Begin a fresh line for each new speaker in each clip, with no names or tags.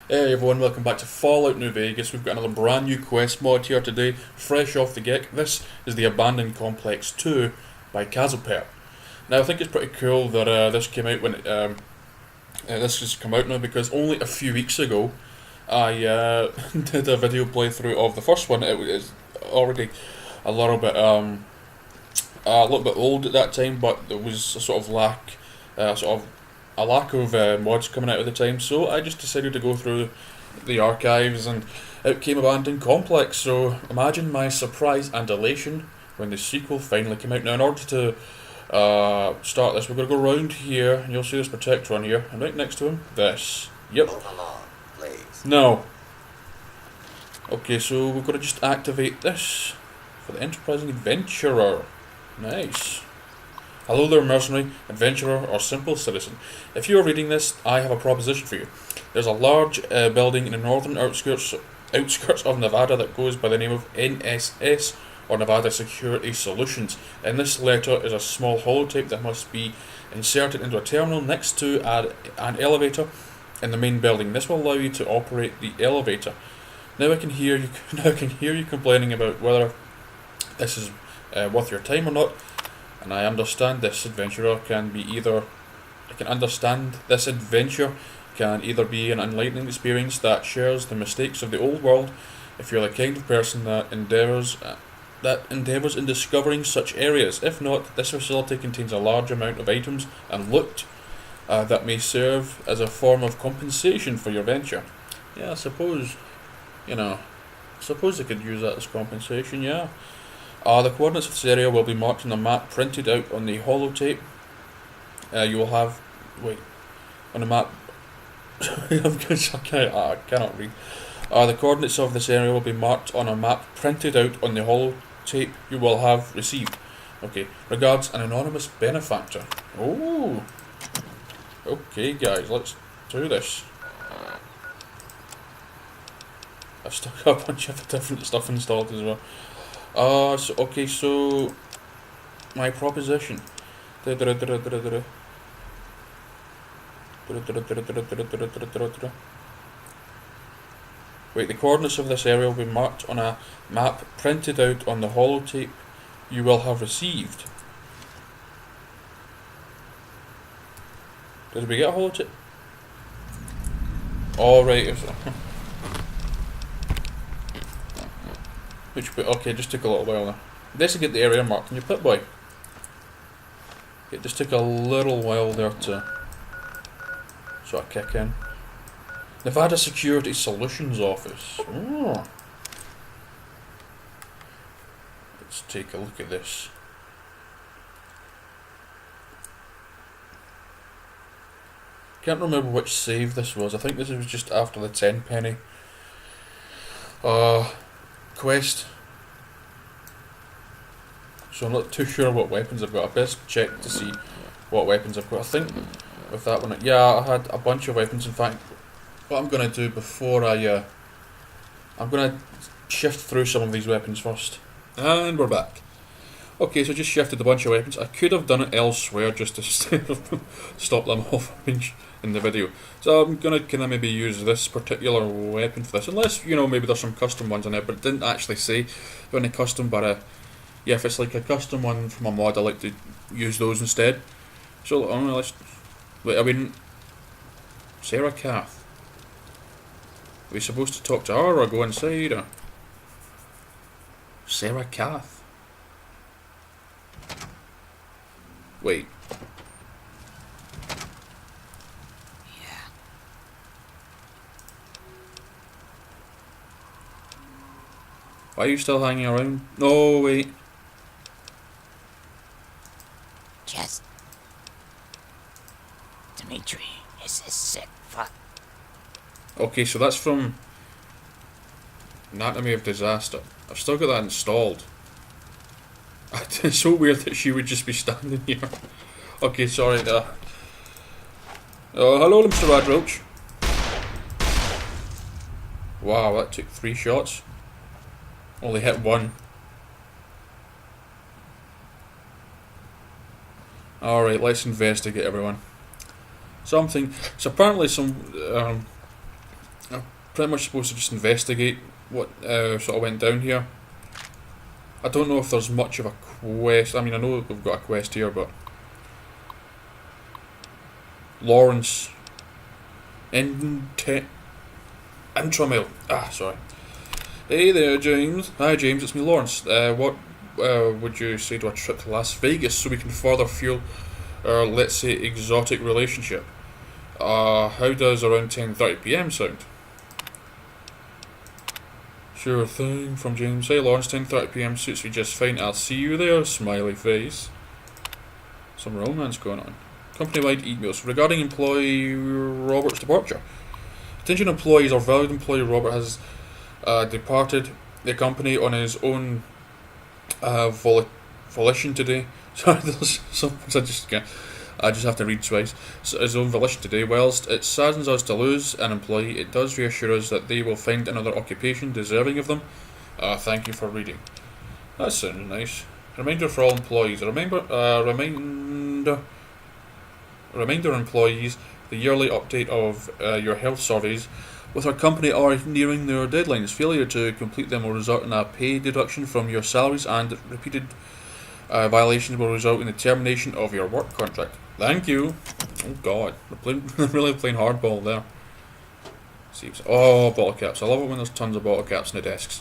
Hey everyone, welcome back to Fallout New Vegas. We've got another brand new quest mod here today, fresh off the get. This is the Abandoned Complex 2 by Castlepert. Now I think it's pretty cool that this came out when this has come out now, because only a few weeks ago I did a video playthrough of the first one. It was already a little bit old at that time, but there was a sort of lack of mods coming out at the time, so I just decided to go through the archives and out came Abandoned Complex. So imagine my surprise and elation when the sequel finally came out. Now, in order to start this, we're going to go around here, and you'll see this protector on here, and right next to him, this. Yep.
Move along, please.
No. Okay, so we're going to just activate this for the enterprising adventurer. Nice. Hello there, mercenary, adventurer, or simple citizen. If you are reading this, I have a proposition for you. There's a large building in the northern outskirts of Nevada that goes by the name of NSS, or Nevada Security Solutions. In this letter is a small holotape that must be inserted into a terminal next to an elevator in the main building. This will allow you to operate the elevator. Now I can hear you. Now I can hear you complaining about whether this is worth your time or not. And I understand this adventure can either be an enlightening experience that shares the mistakes of the old world, if you're the kind of person that endeavours in discovering such areas. If not, this facility contains a large amount of items and loot that may serve as a form of compensation for your venture. Yeah, I suppose I could use that as compensation. Yeah. The coordinates of this area will be marked on a map printed out on the holotape. You will have... Wait. On the map... I cannot read. The coordinates of this area will be marked on a map printed out on the holotape you will have received. Okay. Regards, an anonymous benefactor. Oh. Okay, guys, let's do this. I've still got a bunch of different stuff installed as well. So my proposition. Wait, the coordinates of this area will be marked on a map printed out on the holotape you will have received. Did we get a holotape? Alright. Okay, just took a little while there. This to get the area marked on your Pip-Boy. It just took a little while there to sort of kick in. Nevada Security Solutions Office. Oh. Let's take a look at this. Can't remember which save this was. I think this was just after the 10 penny quest. So I'm not too sure what weapons I've got. I best check to see what weapons I've got. I think with that one, yeah, I had a bunch of weapons. In fact, what I'm going to do before I'm going to shift through some of these weapons first. And we're back. Okay, so just shifted a bunch of weapons. I could have done it elsewhere just to stop them off range in the video. So I'm going to kind of maybe use this particular weapon for this. Unless, maybe there's some custom ones in there, but it didn't actually say any custom. But yeah, if it's like a custom one from a mod, I like to use those instead. So let's... Wait, Sarah Cath. Are we supposed to talk to her or go inside? Or? Sarah Cath. Wait.
Yeah.
Why are you still hanging around? No, wait.
Just... Dimitri is a sick fuck.
Okay, so that's from Anatomy of Disaster. I've still got that installed. It's so weird that she would just be standing here. Okay, sorry. Hello, Mr. Radroach. Wow, that took 3 shots. Only hit 1. Alright, let's investigate, everyone. So apparently I'm pretty much supposed to just investigate what sort of went down here. I don't know if there's much of a quest. I mean, I know we've got a quest here, but Lawrence Intramail. Sorry. Hey there, James. Hi, James. It's me, Lawrence. What would you say to a trip to Las Vegas so we can further fuel our, let's say, exotic relationship? How does around 10:30 p.m. sound? Sure thing, from James. Hey, Lawrence. 10:30 p.m. suits me just fine. I'll see you there. Smiley face. Some romance going on. Company-wide emails regarding employee Robert's departure. Attention employees, our valued employee Robert has departed the company on his own volition today. Sorry, there's some I just have to read twice. So his own volition today. Whilst it saddens us to lose an employee, it does reassure us that they will find another occupation deserving of them. Thank you for reading. That sounds nice. Reminder for all employees. Reminder employees, the yearly update of your health surveys with our company are nearing their deadlines. Failure to complete them will result in a pay deduction from your salaries, and repeated violations will result in the termination of your work contract. Thank you. Oh God, they're really playing hardball there. Oh, bottle caps. I love it when there's tons of bottle caps in the desks.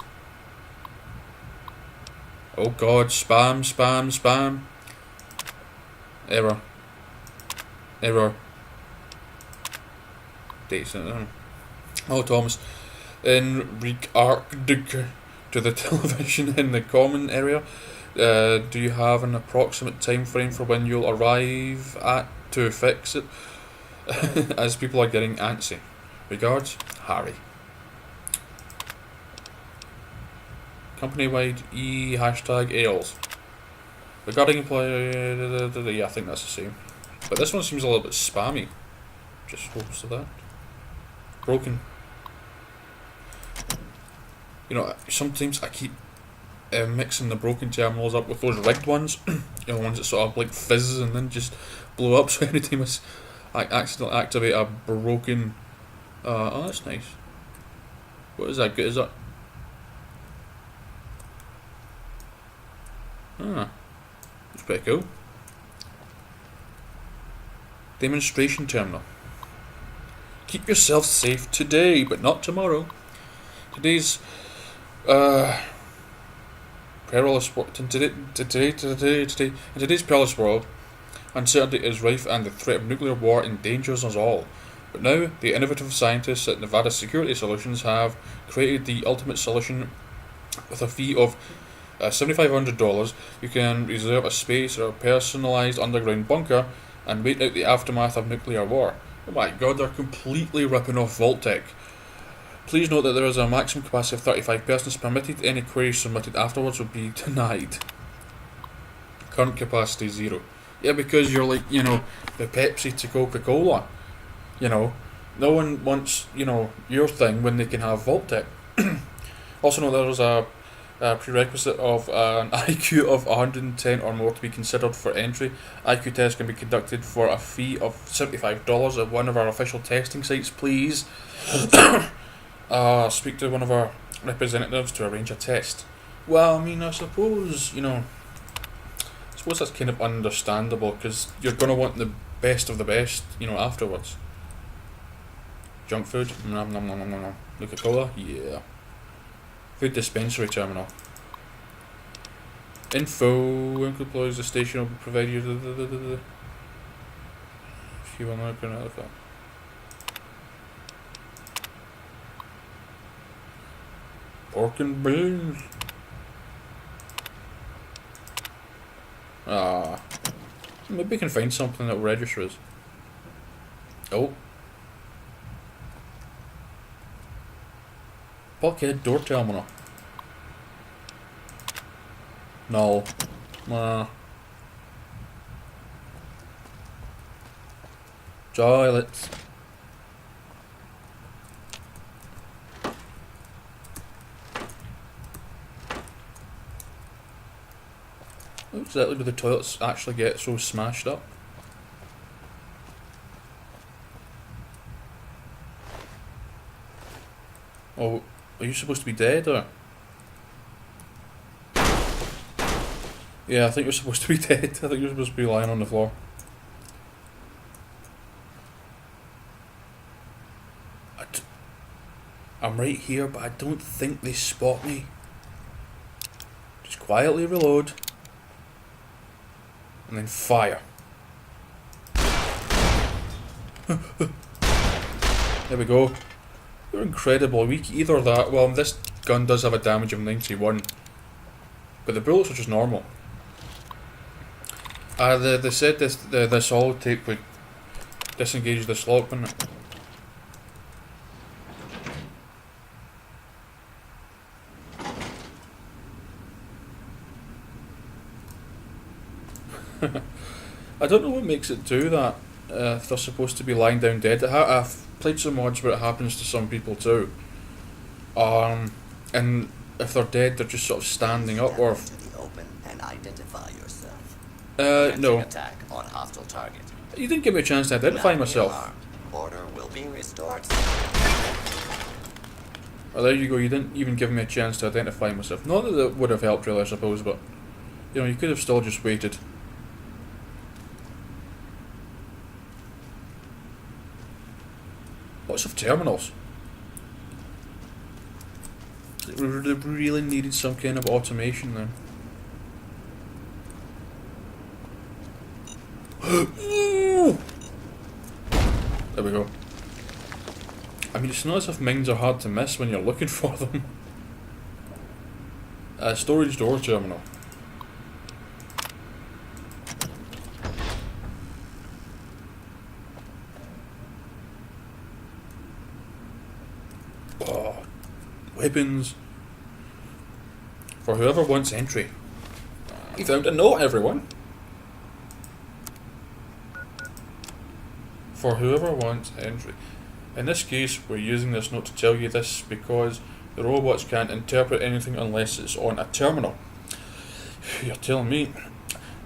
Oh God, spam, spam, spam. Error. Dates. Oh, Thomas. In regard to the television in the common area, do you have an approximate time frame for when you'll arrive at to fix it? As people are getting antsy. Regards, Harry. Company-wide hashtag ales. Regarding employee, yeah, I think that's the same. But this one seems a little bit spammy. Just hopes of that. Broken. You know, sometimes I keep mixing the broken terminals up with those rigged ones. You know, ones that sort of like fizz and then just blow up. So anytime I accidentally activate a broken... oh, that's nice. What is that? Good, is that? That's pretty cool. Demonstration terminal. Keep yourself safe today, but not tomorrow. Today's perilous in today's perilous world, uncertainty is rife and the threat of nuclear war endangers us all. But now, the innovative scientists at Nevada Security Solutions have created the ultimate solution. With a fee of $7,500, you can reserve a space or a personalised underground bunker and wait out the aftermath of nuclear war. Oh my God, they're completely ripping off Vault-Tec. Please note that there is a maximum capacity of 35 persons permitted. Any queries submitted afterwards will be denied. Current capacity 0. Yeah, because you're like, you know, the Pepsi to Coca-Cola. You know, no one wants, you know, your thing when they can have Vault-Tec. Also note there is a prerequisite of an IQ of 110 or more to be considered for entry. IQ tests can be conducted for a fee of $75 at one of our official testing sites, please. Speak to one of our representatives to arrange a test. Well, I mean, I suppose, you know, that's kind of understandable because you're going to want the best of the best, you know, afterwards. Junk food? Nom nom nom nom nom. Coca-Cola? Yeah. Food dispensary terminal. Info employees the station will provide you if you will not go another phone. Pork and beans. Maybe we can find something that will register us. Oh. Bulkhead door terminal. No. Toilets. Exactly where the toilets actually get so smashed up. Oh, are you supposed to be dead or? Yeah, I think you're supposed to be dead. I think you're supposed to be lying on the floor. I'm right here, but I don't think they spot me. Just quietly reload. And then fire. There we go. You're incredibly weak. Either that, well, this gun does have a damage of 91. But the bullets are just normal. They said this hollow tape would disengage this lock, wouldn't it? I don't know what makes it do that. If they're supposed to be lying down dead. I've played some mods where it happens to some people too. And if they're dead, they're just sort of standing up or.
To the open and identify yourself.
No.
Attack on hostile target.
You didn't give me a chance to identify
Not
myself.
alarmed. Order will be restored.
Oh, there you go. You didn't even give me a chance to identify myself. Not that it would have helped, really, I suppose, but you know, you could have still just waited. Lots of terminals. They really needed some kind of automation then. There we go. I mean, it's not as if mines are hard to miss when you're looking for them. Storage door terminal. Oh, weapons. For whoever wants entry. You found a note, everyone. For whoever wants entry. In this case, we're using this note to tell you this because the robots can't interpret anything unless it's on a terminal. You're telling me.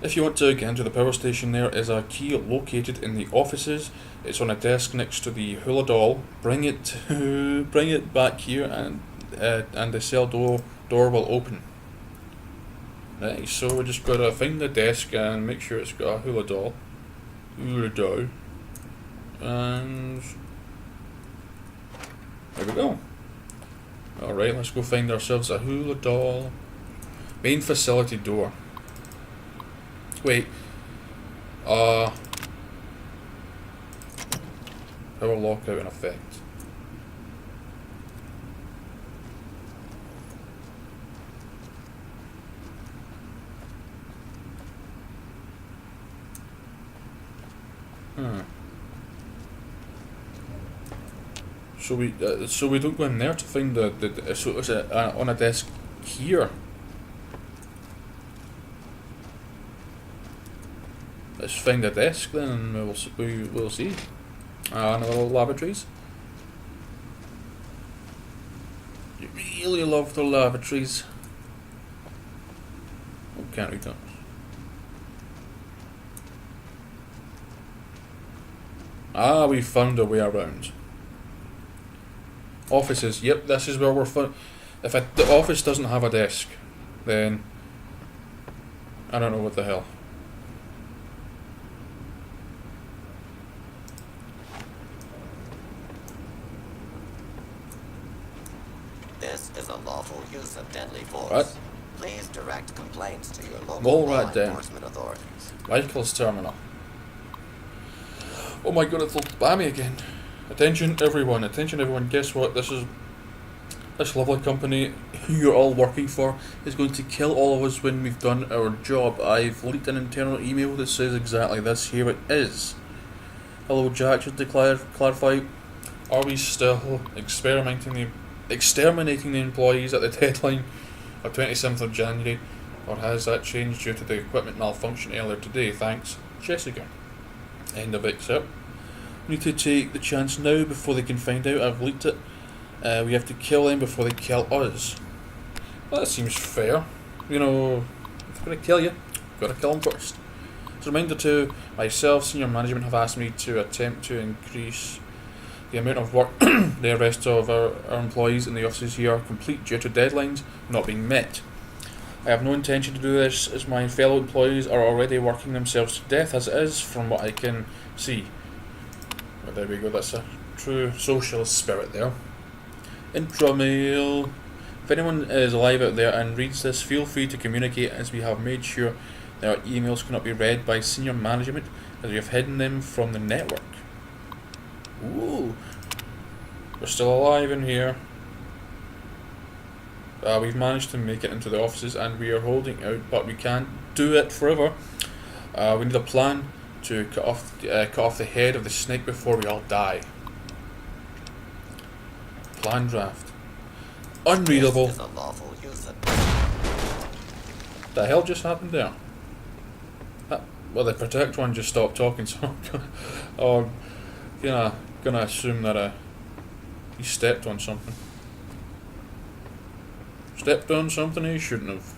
If you want to get into the power station, there is a key located in the offices. It's on a desk next to the hula doll. Bring it back here, and the cell door will open. Nice. So we just gotta find the desk and make sure it's got a hula doll, and there we go. All right, let's go find ourselves a hula doll. Main facility door. Wait. Power lockout in effect. So we don't go in there to find the so is it on a desk here? Let's find a desk then, and we'll see. Another lavatories. You really love the lavatories. Oh, can't read that. We found a way around. Offices. Yep, this is where we're if the office doesn't have a desk, then I don't know what the hell.
This is a lawful use of deadly force.
What?
Please direct complaints to your local
All
law
right then.
enforcement authorities.
Michael's terminal. Oh my god, it's Bammy again. Attention everyone, guess what? This lovely company you're all working for is going to kill all of us when we've done our job. I've leaked an internal email that says exactly this. Here it is. Hello Jack, just to clarify, are we still exterminating the employees at the deadline of 27th of January, or has that changed due to the equipment malfunction earlier today? Thanks, Jessica. End of excerpt. We need to take the chance now before they can find out I've leaked it. We have to kill them before they kill us. Well, that seems fair. You know, if we're going to kill you, you've got to kill them first. As a reminder to myself, senior management have asked me to attempt to increase The amount of work the rest of our employees in the offices here are complete due to deadlines not being met. I have no intention to do this as my fellow employees are already working themselves to death as it is from what I can see. Well, there we go, that's a true socialist spirit there. Intramail. If anyone is alive out there and reads this, feel free to communicate as we have made sure that our emails cannot be read by senior management as we have hidden them from the network. Ooh. We're still alive in here. We've managed to make it into the offices and we are holding out, but we can't do it forever. We need a plan to cut off the head of the snake before we all die. Plan draft. Unreadable.
This is a lawful use of
What the hell just happened there? Well, the protect one just stopped talking, so I'm gonna assume that he stepped on something. Stepped on something he shouldn't have.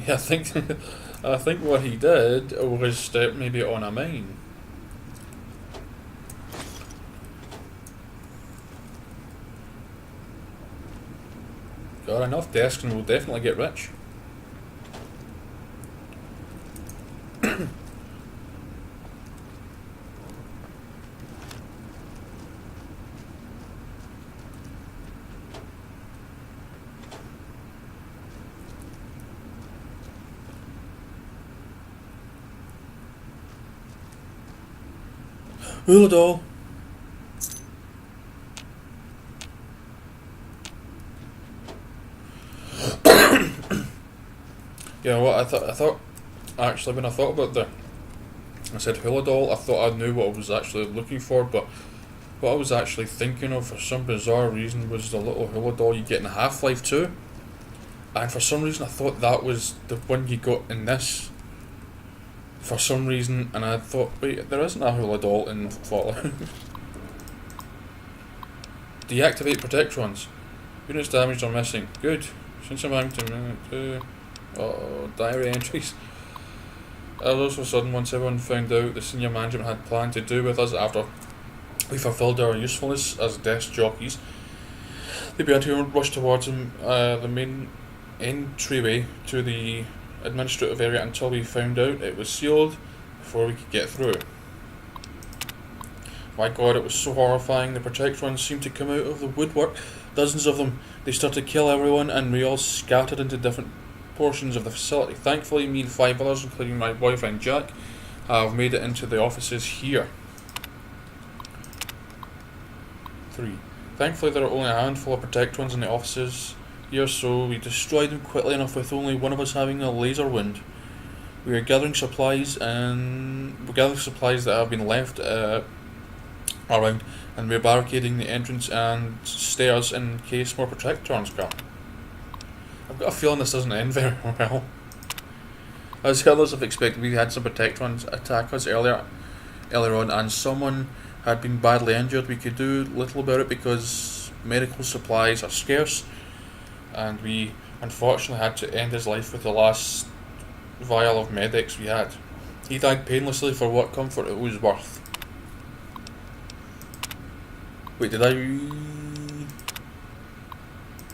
Yeah, I think what he did was step maybe on a mine. Got enough desks and we'll definitely get rich. Hello. Yeah, what I thought actually when I thought about I said hula doll, I thought I knew what I was actually looking for, but what I was actually thinking of for some bizarre reason was the little hula doll you get in Half-Life 2. And for some reason I thought that was the one you got in this. For some reason, and I thought, wait, there isn't a hula doll in Fallout. Deactivate protectrons. Units damaged or missing. Good. Since I'm having to diary entries. All of a sudden, once everyone found out the senior management had planned to do with us after we fulfilled our usefulness as desk jockeys, they began to rush towards the main entryway to the administrative area until we found out it was sealed before we could get through. My god, it was so horrifying. The protectrons seemed to come out of the woodwork, dozens of them. They started to kill everyone and we all scattered into different portions of the facility. Thankfully, me and 5 others, including my boyfriend Jack, have made it into the offices here. 3. Thankfully, there are only a handful of protectrons in the offices here, so we destroyed them quickly enough with only one of us having a laser wound. We are gathering supplies that have been left around, and we're barricading the entrance and stairs in case more protectrons come. I've got a feeling this doesn't end very well. As others have expected, we had some protectrons attack us earlier on, and someone had been badly injured. We could do little about it because medical supplies are scarce, and we unfortunately had to end his life with the last vial of medics we had. He died painlessly for what comfort it was worth. Wait, did I...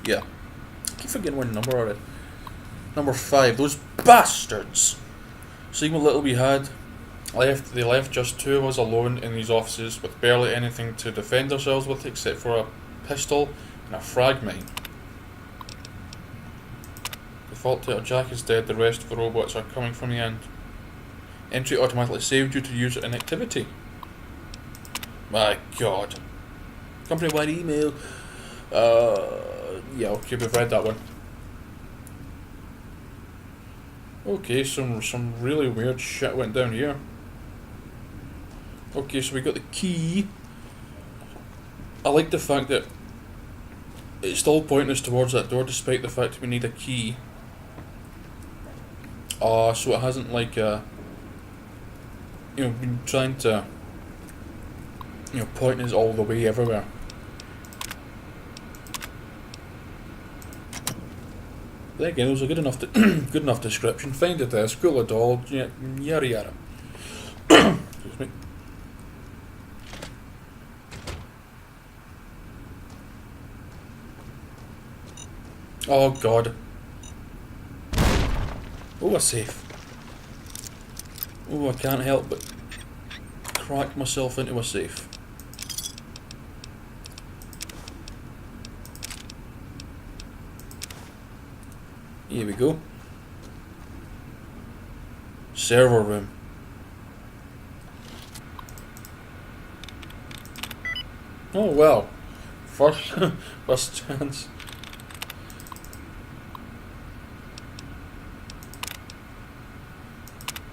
Yeah. I keep forgetting what number already. Number 5, those bastards! Seeing what little we had, they left just 2 of us alone in these offices with barely anything to defend ourselves with except for a pistol and a frag mine. Default to Jack is dead, the rest of the robots are coming from the end. Entry automatically saved due to user inactivity. My god. Company-wide email. Yeah, okay, we've read that one. Okay, some really weird shit went down here. Okay, so we got the key. I like the fact that it's still pointing us towards that door despite the fact we need a key. So it hasn't been trying to point us all the way everywhere. Then again, it was a good enough good enough description. Find a desk, cool a doll, yada yada. Excuse me. Oh god. Oh, a safe. Oh, I can't help but crack myself into a safe. Here we go. Server room. Oh well. First first chance.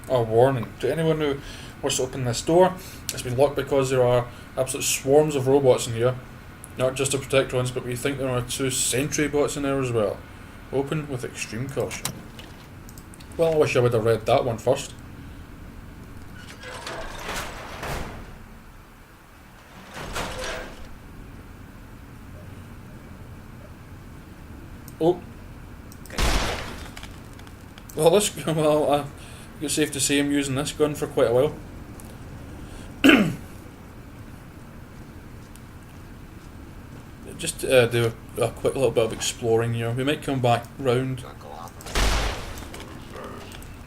A warning to anyone who wants to open this door. It's been locked because there are absolute swarms of robots in here. Not just the protect ones, but we think there are 2 sentry bots in there as well. Open with extreme caution. Well, I wish I would have read that one first. Oh. Well, it's safe to say I'm using this gun for quite a while. Just do a quick little bit of exploring here. We might come back round.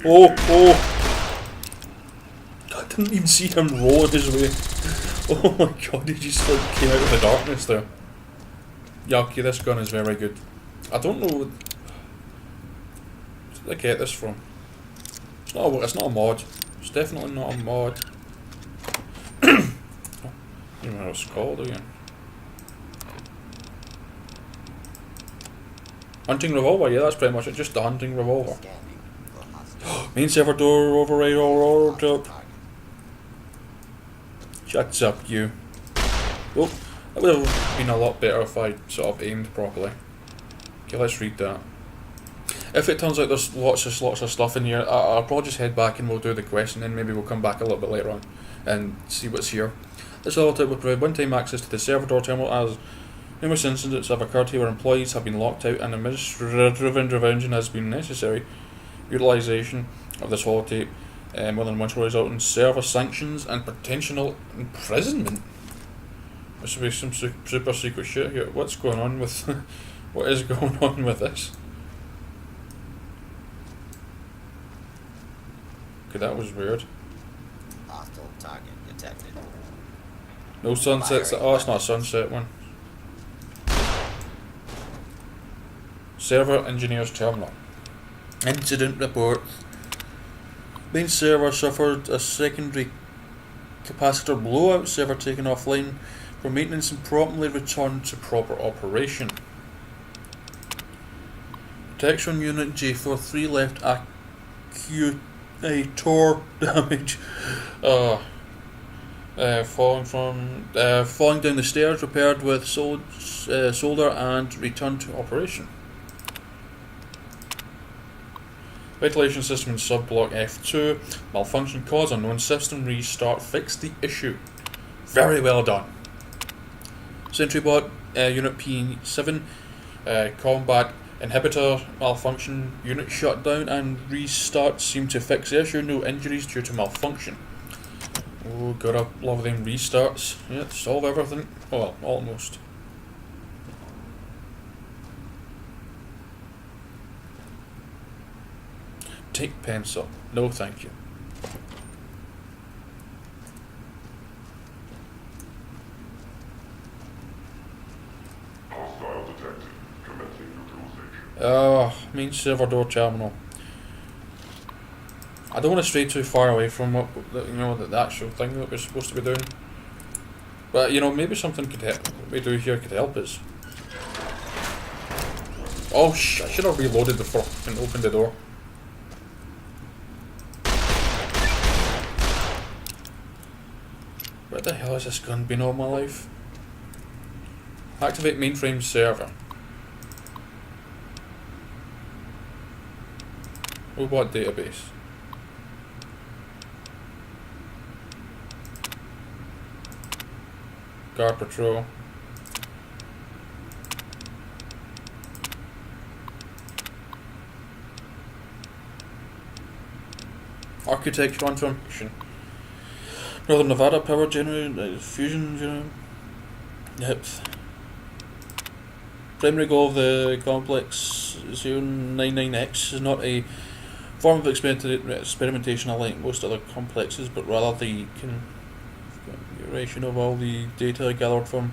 Oh! I didn't even see him roll his way. Oh my god, he just like came out of the darkness there. Yeah, okay, this gun is very good. I don't know where did I get this from. It's not a mod. It's definitely not a mod. I don't know what it's called again. Hunting revolver, yeah, that's pretty much it, just the hunting revolver. Main server door override all up. Shuts up, you. Oh, that would have been a lot better if I sort of aimed properly. Okay, let's read that. If it turns out there's lots of stuff in here, I'll probably just head back and we'll do the quest, and then maybe we'll come back a little bit later on and see what's here. This holotype will provide one-time access to the server door terminal, as numerous incidents have occurred here where employees have been locked out and administrative intervention has been necessary. Utilisation of this holotape more than once will result in server sanctions and potential imprisonment. This will be some super secret shit here. What's going on with... what is going on with this? Okay, that was weird.
Hostile target detected.
No sunsets. Oh, it's not a sunset one. Server engineers terminal. Incident report. Main server suffered a secondary capacitor blowout. Server taken offline for maintenance and promptly returned to proper operation. Protection unit J43 left accumulator damage. Falling down the stairs, repaired with solder and returned to operation. Ventilation system in sub-block F2. Malfunction cause unknown. System restart. Fix the issue. Very well done. Sentrybot unit P7. Combat inhibitor malfunction. Unit shut down and restart seem to fix the issue. No injuries due to malfunction. Oh, gotta love them restarts. Yeah, solve everything. Well, almost. Take pencil. No, thank you.
Hostile detected. Commencing neutralization.
Main server door terminal. I don't want to stray too far away from what the actual thing that we're supposed to be doing. But maybe something could help. What we do here could help us. Oh I should have reloaded before and opened the door. Where the hell has this gun been all my life? Activate mainframe server. Robot database. Guard patrol. architecture transformation. Northern Nevada power generation fusion. Yep. Primary goal of the complex 099X is not a form of experimentation like most other complexes, but rather the configuration of all the data gathered from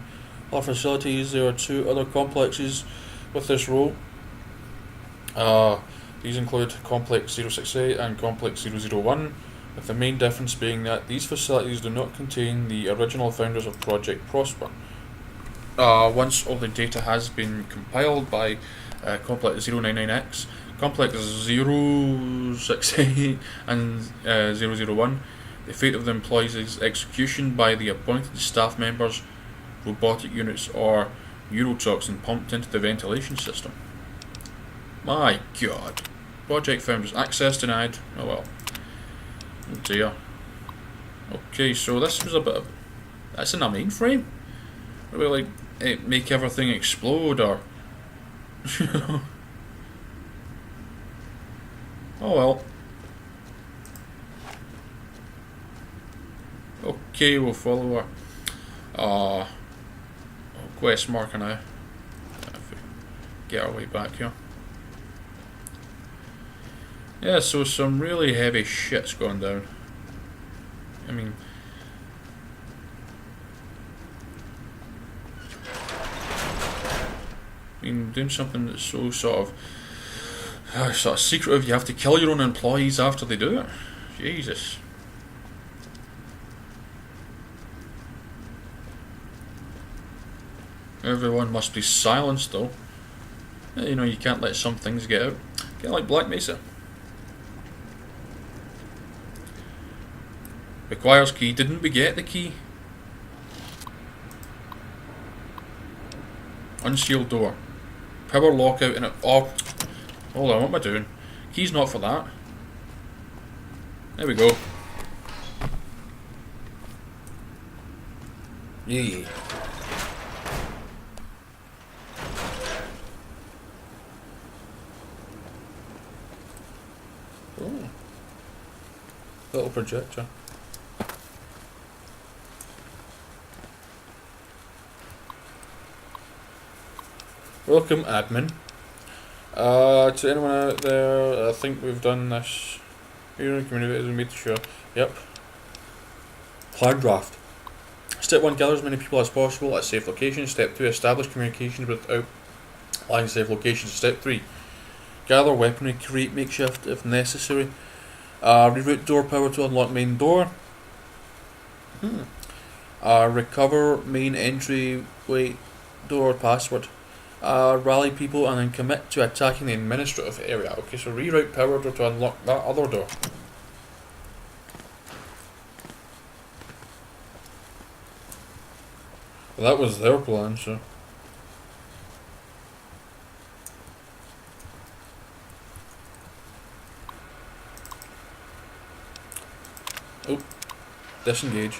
other facilities. There are two other complexes with this role. These include Complex 068 and Complex 001, with the main difference being that these facilities do not contain the original founders of Project Prosper. Once all the data has been compiled by Complex 099X, Complex 068 and 001, the fate of the employees is execution by the appointed staff members, robotic units, or neurotoxin pumped into the ventilation system. My god. Project founders. Access denied. Oh well. Oh dear. Okay, so this was a bit of... That's in a mainframe? Where we like make everything explode or... Oh well. Okay, we'll follow our quest marker now. If we get our way back here. Yeah, so some really heavy shit's gone down. I mean... doing something that's so sort of secretive, you have to kill your own employees after they do it. Jesus. Everyone must be silenced though. You know, you can't let some things get out. Get like Black Mesa. Requires key. Didn't we get the key? Unsealed door. Power lockout in it. Oh, hold on, what am I doing? Key's not for that. There we go. Yeah. Oh. Little projector. Welcome, admin. To anyone out there, I think we've done this. Here in community, we made sure. Yep. Plan draft. Step 1, gather as many people as possible at safe locations. Step 2, establish communications without lying safe locations. Step 3, gather weaponry, create makeshift if necessary. Reroute door power to unlock main door. Recover main entryway door password. Rally people and then commit to attacking the administrative area. Okay, so reroute power door to unlock that other door. Well, that was their plan, so. Oh, disengage.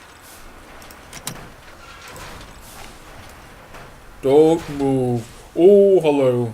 Don't move. Oh, hello.